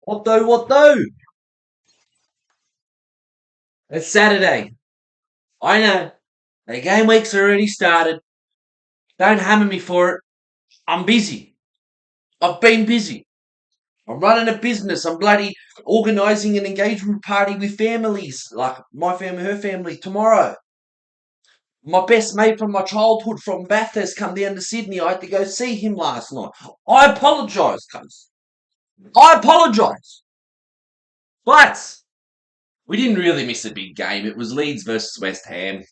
What though? What though? It's Saturday. I know. The game week's already started. Don't hammer me for it. I'm busy. I've been busy. I'm running a business. I'm bloody organising an engagement party with families, like my family, her family, tomorrow. My best mate from my childhood from Bathurst come down to Sydney. I had to go see him last night. I apologise, cuz. I apologise. But we didn't really miss a big game. It was Leeds versus West Ham.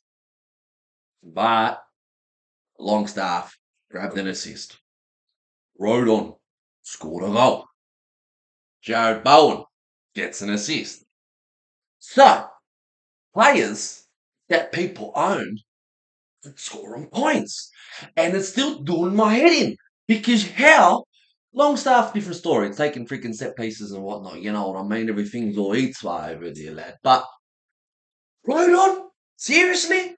But Longstaff grabbed an assist. Rode on. Scored a goal. Jared Bowen gets an assist. So, players that people own scoring points. And it's still doing my head in. Because how? Longstaff, different story. It's taking freaking set pieces and whatnot. You know what I mean? Everything's all eats over there, lad. But, rode on? Seriously?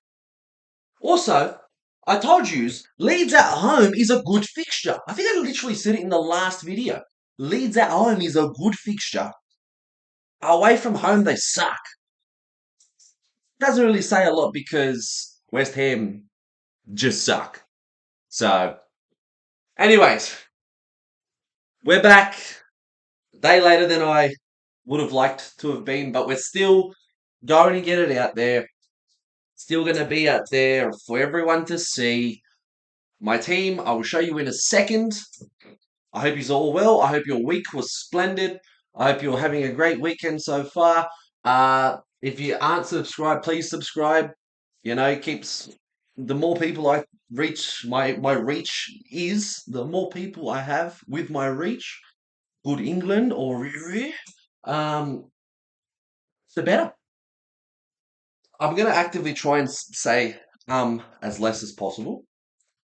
Also, I told you, Leeds at home is a good fixture. I think I literally said it in the last video. Leeds at home is a good fixture. Away from home, they suck. Doesn't really say a lot because West Ham just suck. So, anyways, we're back. A day later than I would have liked to have been, but we're still going to get it out there. Still going to be out there for everyone to see. My team, I will show you in a second. I hope you're all well. I hope your week was splendid. I hope you're having a great weekend so far. If you aren't subscribed, please subscribe. You know, it keeps the more people I reach, my reach is the more people I have with my reach. Good England or um, the better. I'm gonna actively try and say as less as possible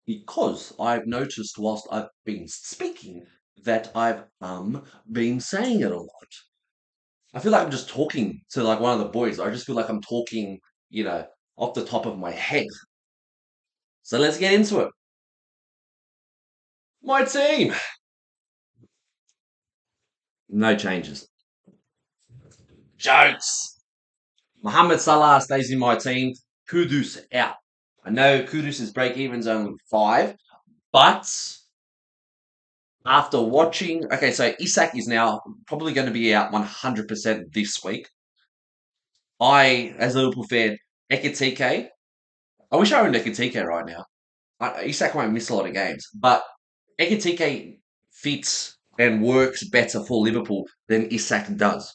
because I've noticed whilst I've been speaking that I've been saying it a lot. I feel like I'm just talking to like one of the boys. I just feel like I'm talking, off the top of my head. So let's get into it. My team. No changes. Jokes. Mohamed Salah stays in my team. Kudus out. I know Kudus' break even's only 5, but after watching, okay, so Isak is now probably going to be out 100% this week. As a Liverpool fan, Ekitike, I wish I owned Ekitike right now. Isak won't miss a lot of games, but Ekitike fits and works better for Liverpool than Isak does.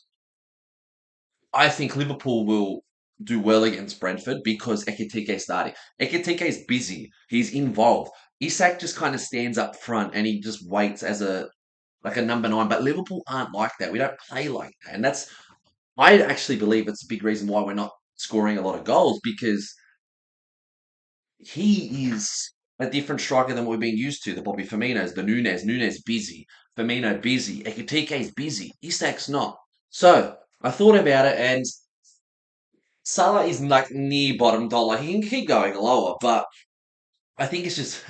I think Liverpool will do well against Brentford because Ekitike is starting. Ekitike is busy. He's involved. Isak just kind of stands up front and he just waits as a number 9. But Liverpool aren't like that. We don't play like that. And I actually believe it's a big reason why we're not scoring a lot of goals because he is a different striker than we've been used to. The Bobby Firmino's, the Nunes busy, Firmino busy, Ekitike's busy, Isak's not. So I thought about it, and Salah is like near bottom dollar. He can keep going lower, but I think it's just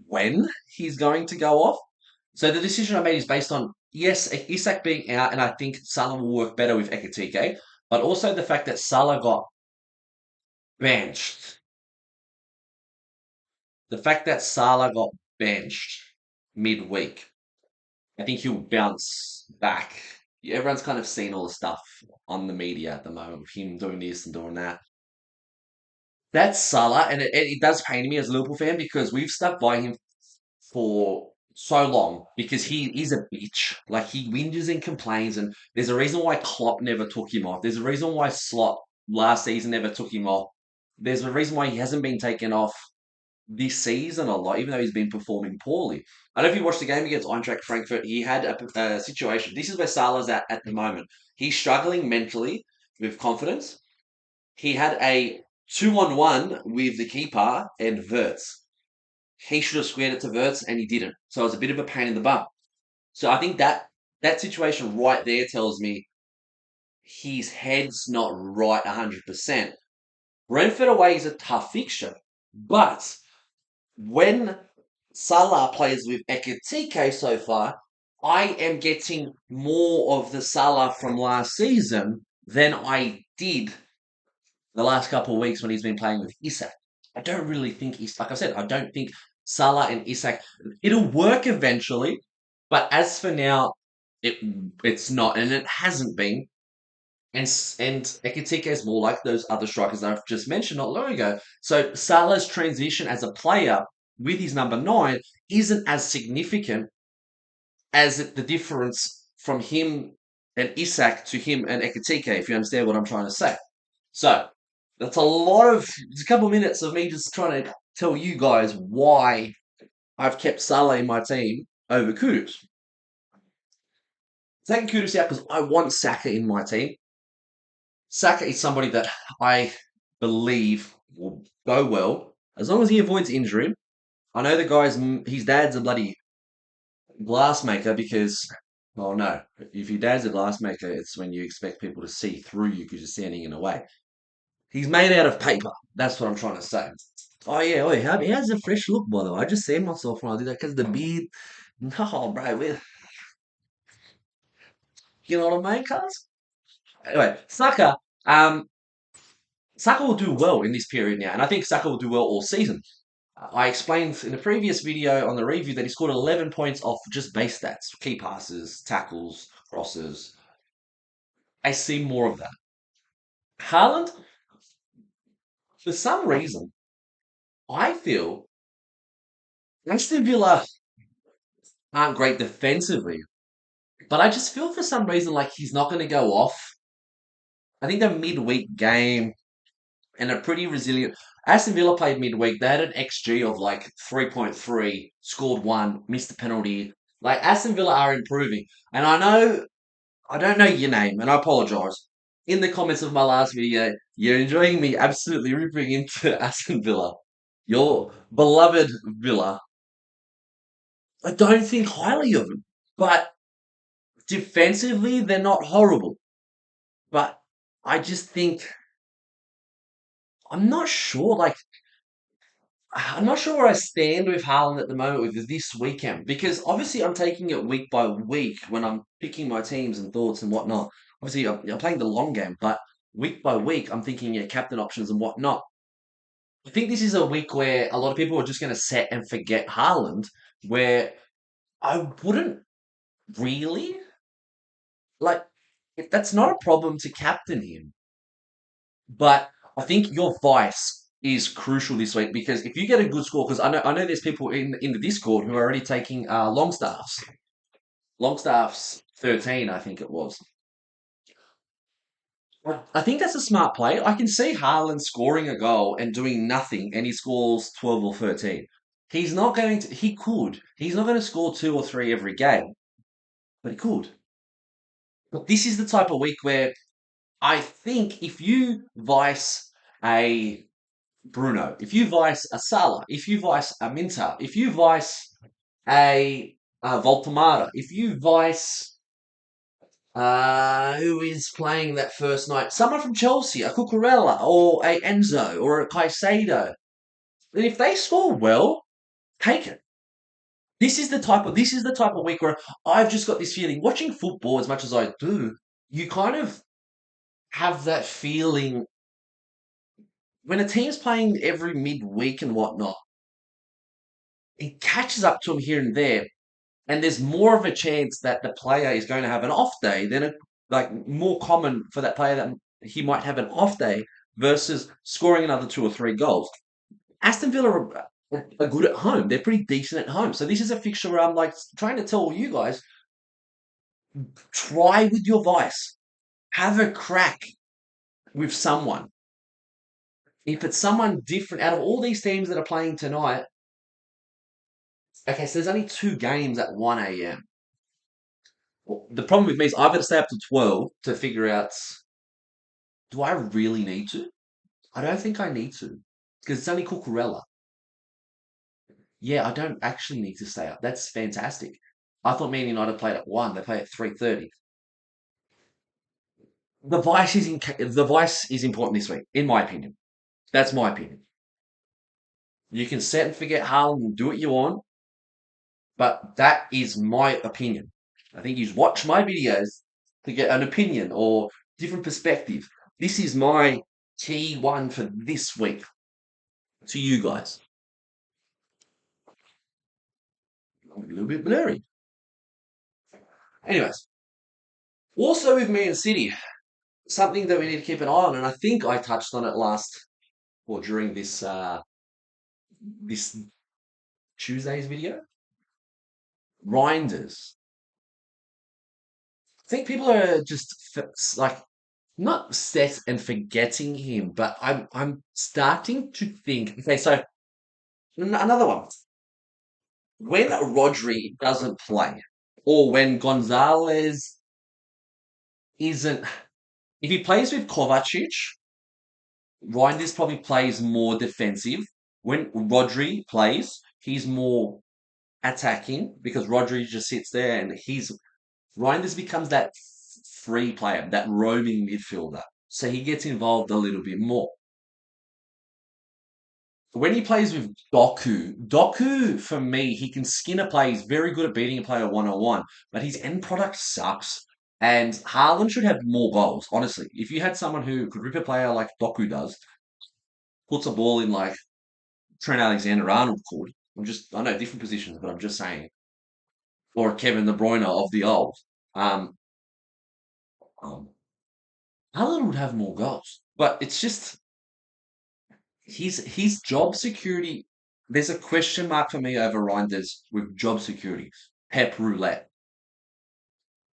when he's going to go off. So the decision I made is based on yes, Isak being out, and I think Salah will work better with Ekitike, but also the fact that Salah got benched. The fact that Salah got benched midweek, I think he'll bounce back. Everyone's kind of seen all the stuff on the media at the moment with him doing this and doing that. That's Salah, and it does pain me as a Liverpool fan because we've stuck by him for so long because he is a bitch. Like he whinges and complains, and there's a reason why Klopp never took him off. There's a reason why Slot last season never took him off. There's a reason why he hasn't been taken off this season a lot, even though he's been performing poorly. I don't know if you watched the game against Eintracht Frankfurt. He had a situation. This is where Salah's at the moment. He's struggling mentally with confidence. He had a 2-on-1 with the keeper and Verts. He should have squared it to Verts and he didn't. So it was a bit of a pain in the butt. So I think that situation right there tells me his head's not right 100%. Brentford away is a tough fixture, but when Salah plays with Ekitike so far, I am getting more of the Salah from last season than I did the last couple of weeks when he's been playing with Isak. I don't really think he's like I said, I don't think Salah and Isak it'll work eventually, but as for now, it it's not, and it hasn't been. And Ekitike is more like those other strikers that I've just mentioned not long ago. So Salah's transition as a player with his number nine isn't as significant as the difference from him and Isak to him and Ekitike, if you understand what I'm trying to say. So that's a lot of it's a couple of minutes of me just trying to tell you guys why I've kept Salah in my team over Kudus. Taking Kudus out because I want Saka in my team. Saka is somebody that I believe will go well as long as he avoids injury. I know the guy's his dad's a bloody glass maker because, oh no, if your dad's a glass maker, it's when you expect people to see through you because you're standing in the way. He's made out of paper. That's what I'm trying to say. Oh yeah, oh yeah, he has a fresh look, by the way. I just saved myself when I did that because the beard. No, bro, you know what I mean, cuz? Anyway, um, Saka will do well in this period now, and I think Saka will do well all season. I explained in a previous video on the review that he scored 11 points off just base stats, key passes, tackles, crosses. I see more of that. Haaland, for some reason, I feel Aston Villa aren't great defensively, but I just feel for some reason like he's not going to go off. I think the midweek game and a pretty resilient. Aston Villa played midweek. They had an XG of like 3.3, scored one, missed a penalty. Like Aston Villa are improving. And I don't know your name, and I apologise. In the comments of my last video, you're enjoying me absolutely ripping into Aston Villa. Your beloved Villa. I don't think highly of them. But defensively, they're not horrible. But I just think, I'm not sure. Like, I'm not sure where I stand with Haaland at the moment with this weekend because obviously I'm taking it week by week when I'm picking my teams and thoughts and whatnot. Obviously, I'm playing the long game, but week by week I'm thinking captain options and whatnot. I think this is a week where a lot of people are just going to set and forget Haaland, where I wouldn't really like. That's not a problem to captain him, but I think your vice is crucial this week because if you get a good score, because I know there's people in the Discord who are already taking Longstaffs. Longstaffs 13, I think it was. I think that's a smart play. I can see Haaland scoring a goal and doing nothing, and he scores 12 or 13. He's not going to. He could. He's not going to score two or three every game, but he could. But this is the type of week where I think if you vice a Bruno, if you vice a Salah, if you vice a Minter, if you vice a Voltamata, if you vice who is playing that first night, someone from Chelsea, a Cucurella or a Enzo or a Caicedo, then if they score well, take it. This is the type of week where I've just got this feeling watching football as much as I do, you kind of have that feeling when a team's playing every midweek and whatnot, it catches up to them here and there, and there's more of a chance that the player is going to have an off day than like more common for that player that he might have an off day versus scoring another two or three goals. Aston Villa are good at home. They're pretty decent at home. So this is a fixture where I'm like trying to tell you guys, try with your vice. Have a crack with someone. If it's someone different out of all these teams that are playing tonight, okay, so there's only two games at 1 a.m. Well, the problem with me is I've got to stay up to 12 to figure out, do I really need to? I don't think I need to. Because it's only Cucurella. Yeah, I don't actually need to stay up. That's fantastic. I thought Man United played at 1. They play at 3:30. The vice is important this week, in my opinion. That's my opinion. You can set and forget Haaland and do what you want, but that is my opinion. I think you watch my videos to get an opinion or different perspective. This is my key one for this week to you guys. I'm a little bit blurry. Anyways, also with Man City, something that we need to keep an eye on, and I think I touched on it last or during this Tuesday's video. Reinders. I think people are just like not set and forgetting him, but I'm starting to think. Okay, so another one. When Rodri doesn't play, or when Gonzalez isn't, if he plays with Kovacic, Reinders probably plays more defensive. When Rodri plays, he's more attacking because Rodri just sits there and Reinders becomes that free player, that roaming midfielder. So he gets involved a little bit more. When he plays with Doku for me, he can skin a play. He's very good at beating a player one on one, but his end product sucks. And Haaland should have more goals, honestly. If you had someone who could rip a player like Doku does, puts a ball in like Trent Alexander Arnold could, I know different positions, but I'm just saying, or Kevin De Bruyne of the old, um, um, Haaland would have more goals. But it's just his job security. There's a question mark for me over Reinders with job security. Pep roulette.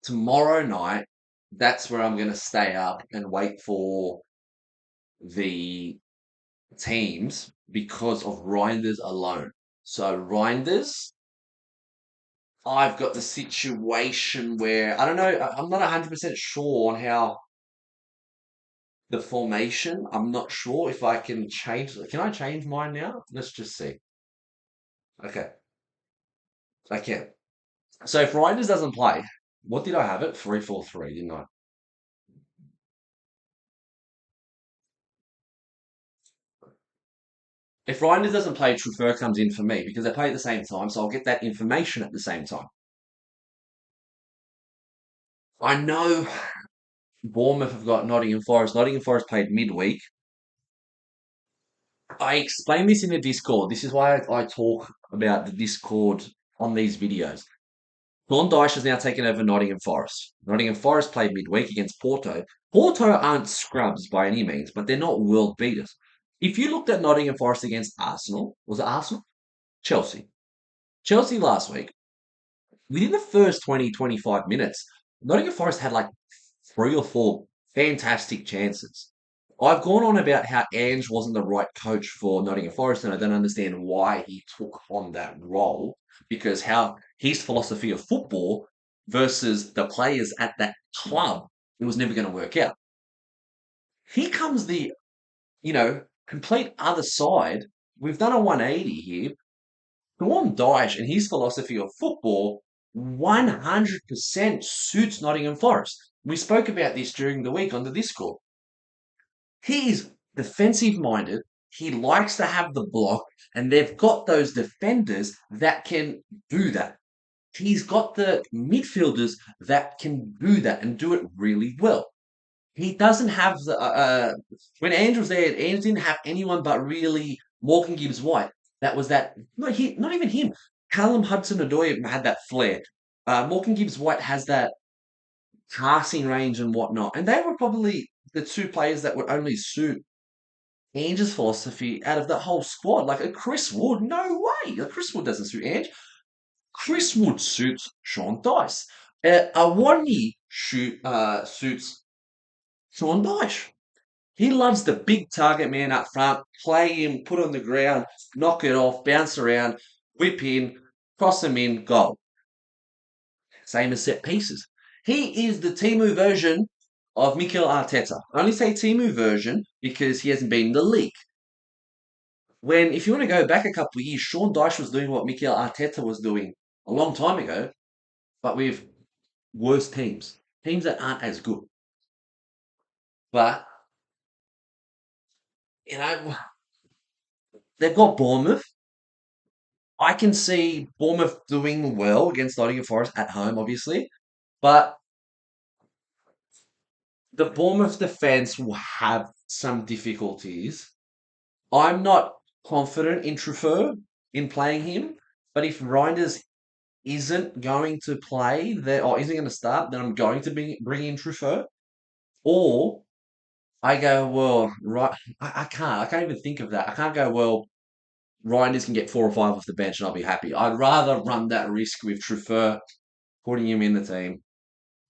Tomorrow night, that's where I'm going to stay up and wait for the teams because of Reinders alone. So Reinders, I've got the situation where I don't know. I'm not 100% sure on how the formation. I'm not sure if I can change. Can I change mine now? Let's just see. Okay, I can. So if Reinders doesn't play, what did I have it? 3-4-3, didn't I? If Reinders doesn't play, Truffert comes in for me because they play at the same time, so I'll get that information at the same time. I know Bournemouth have got Nottingham Forest. Nottingham Forest played midweek. I explain this in the Discord. This is why I talk about the Discord on these videos. Sean Dyche has now taken over Nottingham Forest. Nottingham Forest played midweek against Porto. Porto aren't scrubs by any means, but they're not world beaters. If you looked at Nottingham Forest against Arsenal, was it Arsenal? Chelsea. Chelsea last week, within the first 20, 25 minutes, Nottingham Forest had like three or four fantastic chances. I've gone on about how Ange wasn't the right coach for Nottingham Forest, and I don't understand why he took on that role because how his philosophy of football versus the players at that club, it was never going to work out. Here comes complete other side. We've done a 180 here. Sean Dyche and his philosophy of football 100% suits Nottingham Forest. We spoke about this during the week on the Discord. He is defensive minded. He likes to have the block, and they've got those defenders that can do that. He's got the midfielders that can do that and do it really well. He doesn't have when Andrew was there, Andrew didn't have anyone but really Morgan Gibbs White. That was that. Not even him. Callum Hudson-Odoi had that flair. Morgan Gibbs White has that passing range and whatnot, and they were probably the two players that would only suit Ange's philosophy out of that whole squad. Like a Chris Wood, no way. A Chris Wood doesn't suit Ange. Chris Wood suits Sean Dice. Awani suits Sean Dyche. He loves the big target man up front, play him, put on the ground, knock it off, bounce around, whip in, cross him in, goal. Same as set pieces. He is the Timu version of Mikel Arteta. I only say Timu version because he hasn't been in the league. If you want to go back a couple of years, Sean Dyche was doing what Mikel Arteta was doing a long time ago, but with worse teams that aren't as good. But, you know, they've got Bournemouth. I can see Bournemouth doing well against Nottingham Forest at home, obviously. But the Bournemouth defence will have some difficulties. I'm not confident in Truffert in playing him, but if Reinders isn't going to play there or isn't going to start, then I'm going to bring in Truffert. Or I go, well, right, I can't even think of that. I can't go, well, Reinders can get 4 or 5 off the bench and I'll be happy. I'd rather run that risk with Truffert, putting him in the team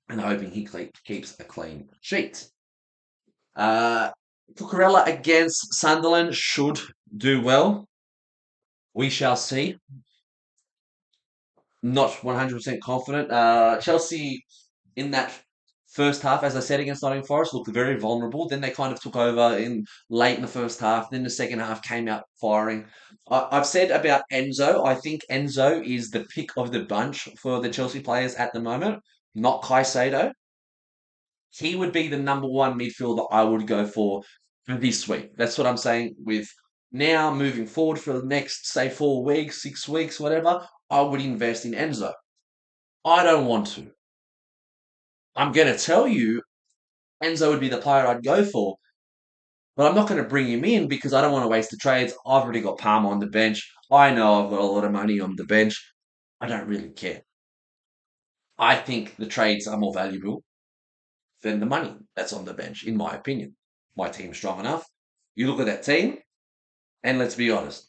and hoping he keeps a clean sheet. Uh, Cucurella against Sunderland should do well. We shall see. Not 100% confident. Chelsea in that first half, as I said, against Nottingham Forest, looked very vulnerable. Then they kind of took over in late in the first half. Then the second half came out firing. I've said about Enzo. I think Enzo is the pick of the bunch for the Chelsea players at the moment, not Caicedo. He would be the number one midfielder I would go for this week. That's what I'm saying with now moving forward for the next, say, 4 weeks, 6 weeks, whatever. I would invest in Enzo. I don't want to. I'm going to tell you Enzo would be the player I'd go for, but I'm not going to bring him in because I don't want to waste the trades. I've already got Palmer on the bench. I know I've got a lot of money on the bench. I don't really care. I think the trades are more valuable than the money that's on the bench, in my opinion. My team's strong enough. You look at that team, and let's be honest,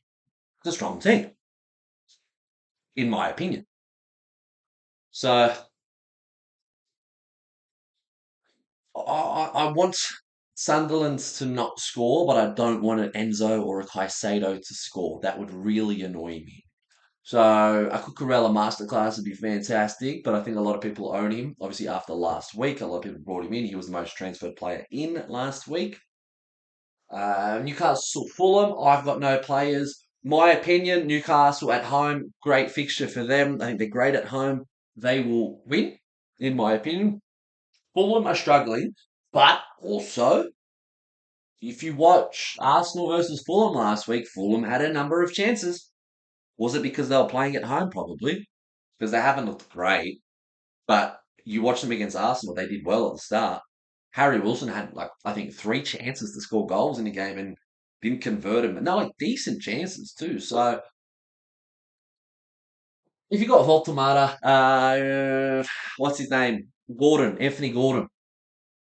it's a strong team, in my opinion. So I want Sunderland to not score, but I don't want an Enzo or a Caicedo to score. That would really annoy me. So a Cucurella masterclass would be fantastic, but I think a lot of people own him. Obviously, after last week, a lot of people brought him in. He was the most transferred player in last week. Newcastle Fulham, I've got no players. My opinion, Newcastle at home, great fixture for them. I think they're great at home. They will win, in my opinion. Fulham are struggling, but also, if you watch Arsenal versus Fulham last week, Fulham had a number of chances. Was it because they were playing at home? Probably, because they haven't looked great. But you watch them against Arsenal, they did well at the start. Harry Wilson had like I think 3 chances to score goals in the game and didn't convert them, and they're like decent chances too. So if you got Voltamata, what's his name? Anthony Gordon,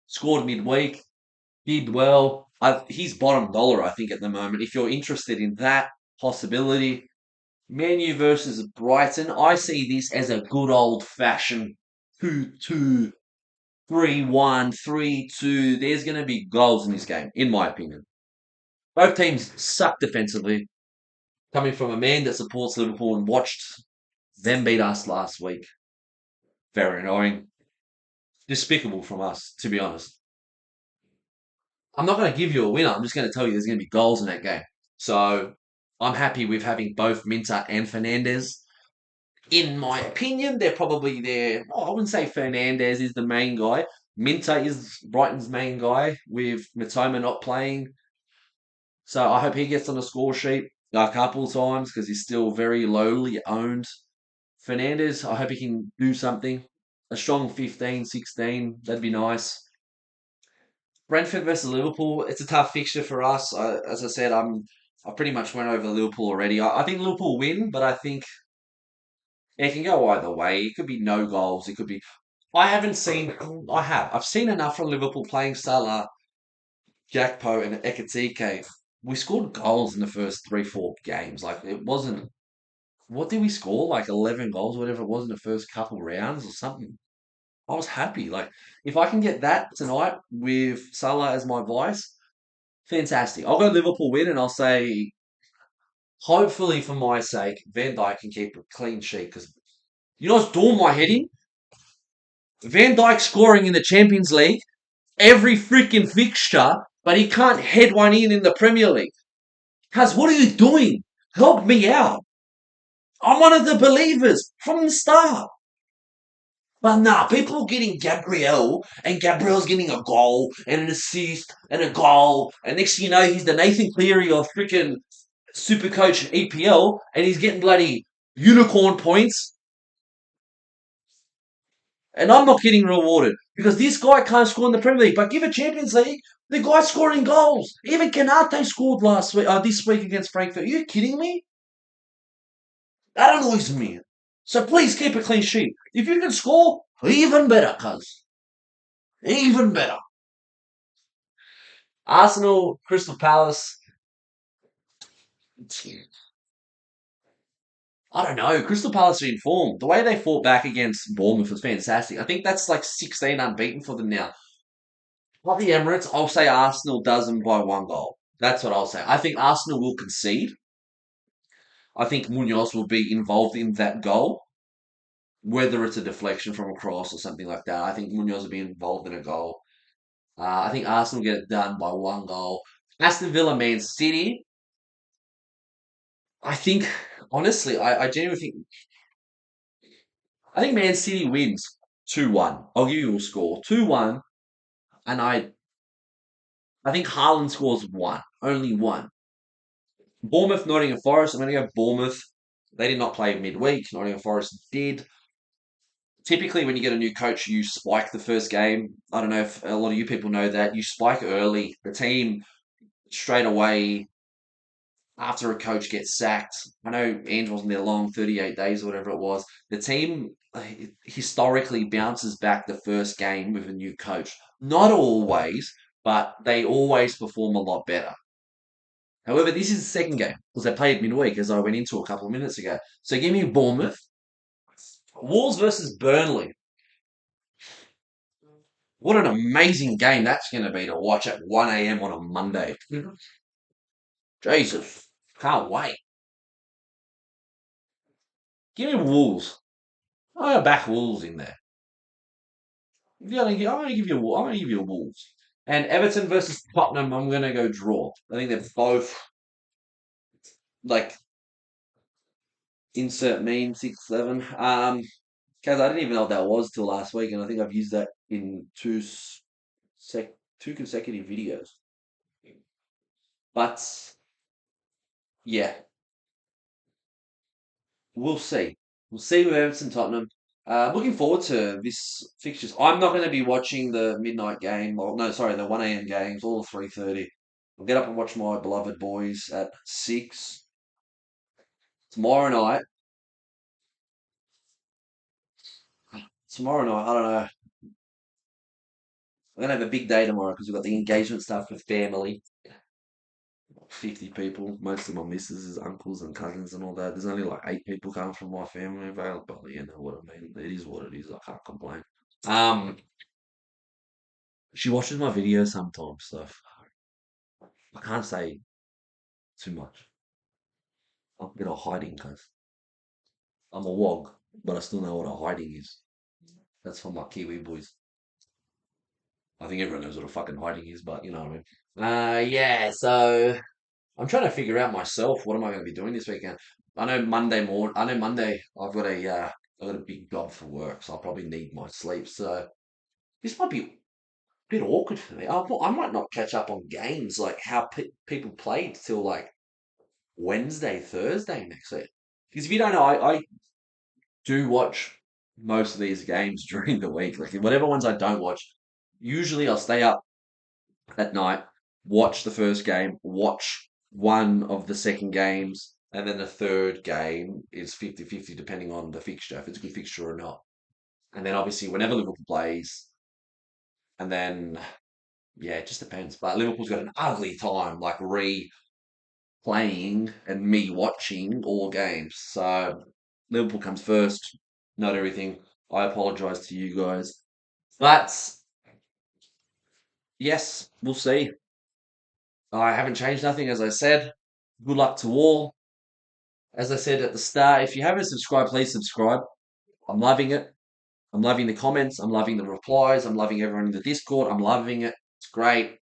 scored midweek, did well. He's bottom dollar, I think, at the moment. If you're interested in that possibility, Man U versus Brighton, I see this as a good old fashioned 2-2, 3-1, 3-2. There's going to be goals in this game, in my opinion. Both teams suck defensively. Coming from a man that supports Liverpool and watched them beat us last week. Very annoying. Despicable from us, to be honest. I'm not going to give you a winner. I'm just going to tell you there's going to be goals in that game. So I'm happy with having both Minter and Fernandez. In my opinion, they're probably there. Oh, I wouldn't say Fernandez is the main guy. Minter is Brighton's main guy with Matoma not playing. So I hope he gets on the score sheet a couple of times because he's still very lowly owned. Fernandez, I hope he can do something. A strong 15, 16, that'd be nice. Brentford versus Liverpool, it's a tough fixture for us. As I said, I pretty much went over Liverpool already. I think Liverpool win, but I think it can go either way. It could be no goals. It could be. I haven't seen. I have. I've seen enough from Liverpool playing Salah, Gakpo, and Ekatike. We scored goals in the first 3, 4 games. Like it wasn't. What did we score? Like 11 goals, whatever it was in the first couple rounds or something. I was happy. Like if I can get that tonight with Salah as my vice, fantastic. I'll go Liverpool win, and I'll say hopefully for my sake, Van Dijk can keep a clean sheet because you know what's doing my head in? Van Dijk scoring in the Champions League every freaking fixture, but he can't head one in the Premier League. Cuz, what are you doing? Help me out. I'm one of the believers from the start. But nah, people are getting Gabriel, and Gabriel's getting a goal, and an assist, and a goal, and next thing you know, he's the Nathan Cleary of freaking Supercoach and EPL, and he's getting bloody unicorn points. And I'm not getting rewarded because this guy can't score in the Premier League. But give a Champions League, the guy's scoring goals. Even Canate scored last week, this week against Frankfurt. Are you kidding me? That annoys me. So please keep a clean sheet. If you can score, even better, cuz. Even better. Arsenal, Crystal Palace. I don't know. Crystal Palace are in form. The way they fought back against Bournemouth was fantastic. I think that's like 16 unbeaten for them now. Like the Emirates, I'll say Arsenal does them by one goal. That's what I'll say. I think Arsenal will concede. I think Munoz will be involved in that goal, whether it's a deflection from a cross or something like that. I think Munoz will be involved in a goal. I think Arsenal get it done by one goal. Aston Villa, Man City. I think, honestly, I genuinely think, I think Man City wins 2-1. I'll give you a score 2-1. And I think Haaland scores one, only one. Bournemouth, Nottingham Forest. I'm going to go Bournemouth. They did not play midweek. Nottingham Forest did. Typically, when you get a new coach, you spike the first game. I don't know if a lot of you people know that. You spike early. The team straight away after a coach gets sacked. I know Ange wasn't there long, 38 days or whatever it was. The team historically bounces back the first game with a new coach. Not always, but they always perform a lot better. However, this is the second game because they played midweek, as I went into a couple of minutes ago. So give me Bournemouth. Wolves versus Burnley. What an amazing game that's going to be to watch at 1 a.m. on a Monday. Jesus, can't wait. Give me Wolves. I'm going to back Wolves in there. I'm going to give you. I'm going to give you Wolves. And Everton versus Tottenham. I'm going to go draw. I think they're both like insert meme 6-7. Guys, I didn't even know what that was till last week, and I think I've used that in two consecutive videos. But yeah, we'll see. We'll see with Everton Tottenham. Looking forward to this fixtures. I'm not going to be watching the midnight game, or no, sorry, the 1 a.m. games, all 3:30. I'll get up and watch my beloved boys at 6 tomorrow night. Tomorrow night, I don't know. I'm gonna have a big day tomorrow because we've got the engagement stuff with family. 50 people, most of my missus' uncles and cousins and all that. There's only like 8 people coming from my family available, but you know what I mean. It is what it is. I can't complain. Um, she watches my videos sometimes, so I can't say too much. I'm a bit of hiding because I'm a wog, but I still know what a hiding is. That's for my Kiwi boys. I think everyone knows what a fucking hiding is, but you know what I mean. Yeah, so I'm trying to figure out myself what am I going to be doing this weekend. I know Monday I've got a big job for work, so I'll probably need my sleep. So this might be a bit awkward for me. I might not catch up on games like how people played till like Wednesday, Thursday next week. Because if you don't know, I do watch most of these games during the week. Like whatever ones I don't watch, usually I'll stay up at night, watch the first game, watch one of the second games, and then the third game is 50-50 depending on the fixture, if it's a good fixture or not. And then obviously whenever Liverpool plays, and then yeah, it just depends. But Liverpool's got an ugly time, like replaying and me watching all games. So Liverpool comes first, not everything. I apologise to you guys. But yes, we'll see. I haven't changed nothing, as I said. Good luck to all. As I said at the start, if you haven't subscribed, please subscribe. I'm loving it. I'm loving the comments. I'm loving the replies. I'm loving everyone in the Discord. I'm loving it. It's great.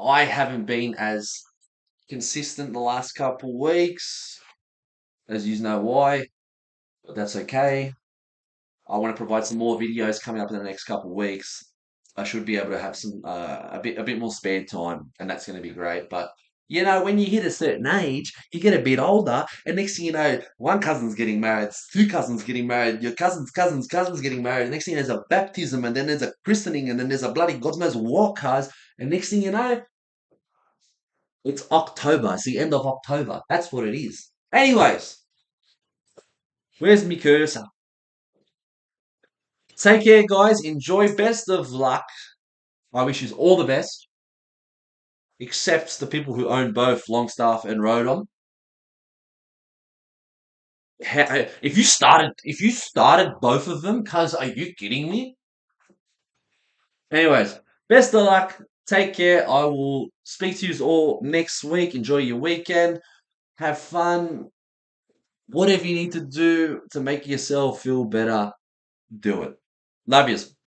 I haven't been as consistent the last couple weeks, as you know why, but that's okay. I want to provide some more videos coming up in the next couple of weeks. I should be able to have some a bit more spare time, and that's going to be great. But When you hit a certain age, you get a bit older, and next thing you know, one cousin's getting married, two cousins getting married, your cousin's getting married. Next thing there's a baptism, and then there's a christening, and then there's a bloody God knows what, cars. And next thing you know, it's October. It's the end of October. That's what it is. Anyways, where's me cursor? Take care, guys. Enjoy. Best of luck. I wish you all the best, except the people who own both Longstaff and Rodon. If you started both of them, cuz are you kidding me? Anyways, best of luck. Take care. I will speak to you all next week. Enjoy your weekend. Have fun. Whatever you need to do to make yourself feel better, do it. Love yous.